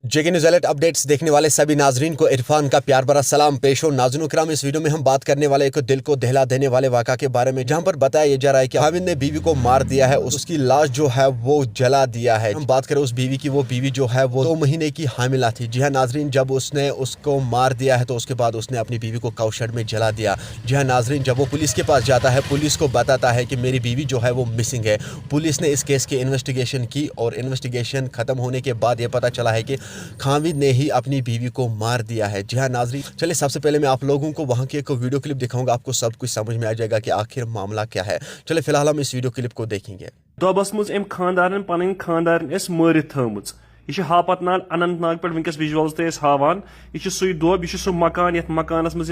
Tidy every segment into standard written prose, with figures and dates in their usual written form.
जेके news alert updates देखने वाले सभी नाजरीन को इरफान का प्यार भरा सलाम पेश हो। नाज़रीन किराम, इस वीडियो में हम बात करने वाले एक दिल को दहला देने वाले वाक़ा के बारे में, जहां पर बताया जा रहा है कि हामिद ने बीवी को मार दिया है, उसकी लाश जो है वो जला दिया है। हम बात करें उस बीवी की, वो बीवी जो है वो 2 महीने की हामिला थी। जी हाँ नाजरीन, जब उसने उसको मार दिया है तो उसके बाद उसने अपनी बीवी को काउशेड में जला दिया। जी हाँ नाजरीन, जब वो पुलिस के पास जाता है, पुलिस को बताता है कि मेरी बीवी जो है वो मिसिंग है। पुलिस ने इस केस की इन्वेस्टिगेशन की और इन्वेस्टिगेशन खत्म होने के बाद ये पता चला है कि हामिद ने ही अपनी बीवी को मार दिया है। जी हाँ नाजरीन, चलिए सबसे पहले मैं आप लोगों को वहाँ की एक वीडियो क्लिप दिखाऊंगा, आपको सब कुछ समझ में आ जाएगा कि आखिर मामला क्या है। चलिए फिलहाल हम इस वीडियो क्लिप को देखेंगे। दोबस मज अम खानदारन पन खानदारन मरित थमुच यह हापत नाल अनंतनाग पे वनकस विजुअल्स ते हावान। यह सुई दोब, यह सह मकान ये मकानस मज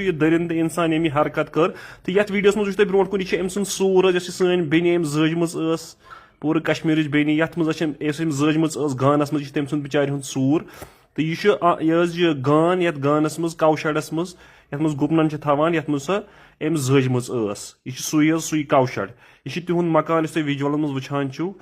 यह दरिंद इंसान यम हरकत कर तो ये वीडियोस मज वो ब्रो कुन अम सुन सूर सन बेन जजम पूरे कश्मीर बेन ये जजम गानस मज तम सुन बिचार हुंद सूर। तो यह गान ये गानस मज काउशेडस मज ये गुपनन थवान ये सह अम जजम यह सुई काउशेड। यह तिहुंद मकान तुम विजुअल मज वुचान छो।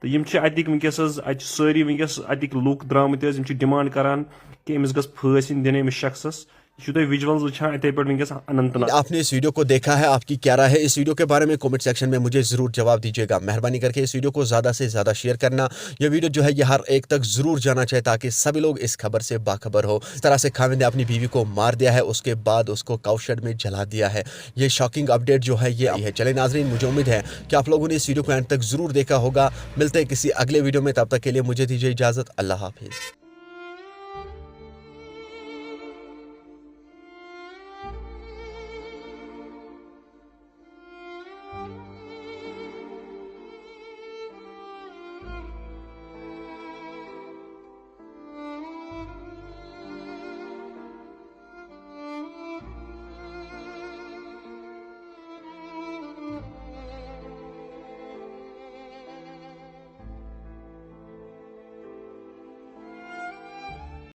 तो यम अतिक वनकस सारी वनकस अतिक लूक द्रामत डिमांड करान कि अमिस गस फांसी इन दिन अमिस शख्सस। विजुअल्स वुचान इथे पे वनकस अनंतनाग। आपने इस वीडियो को देखा है, आपकी क्या राय है इस वीडियो के बारे में? कमेंट सेक्शन में मुझे जरूर जवाब दीजिएगा। मेहरबानी करके इस वीडियो को ज्यादा से ज्यादा शेयर करना। यह वीडियो जो है ये हर एक तक जरूर जाना चाहिए ताकि सभी लोग इस खबर से बाखबर हो। इस तरह से हामिद ने अपनी बीवी को मार दिया है, उसके बाद उसको काउशेड में जला दिया है। ये शॉकिंग अपडेट जो है ये आई है। चले नाजरीन, मुझे उम्मीद है कि आप लोगों ने इस वीडियो को एंड तक जरूर देखा होगा। मिलते हैं किसी अगले वीडियो में, तब तक के लिए मुझे दीजिए इजाजत। अल्लाह हाफिज।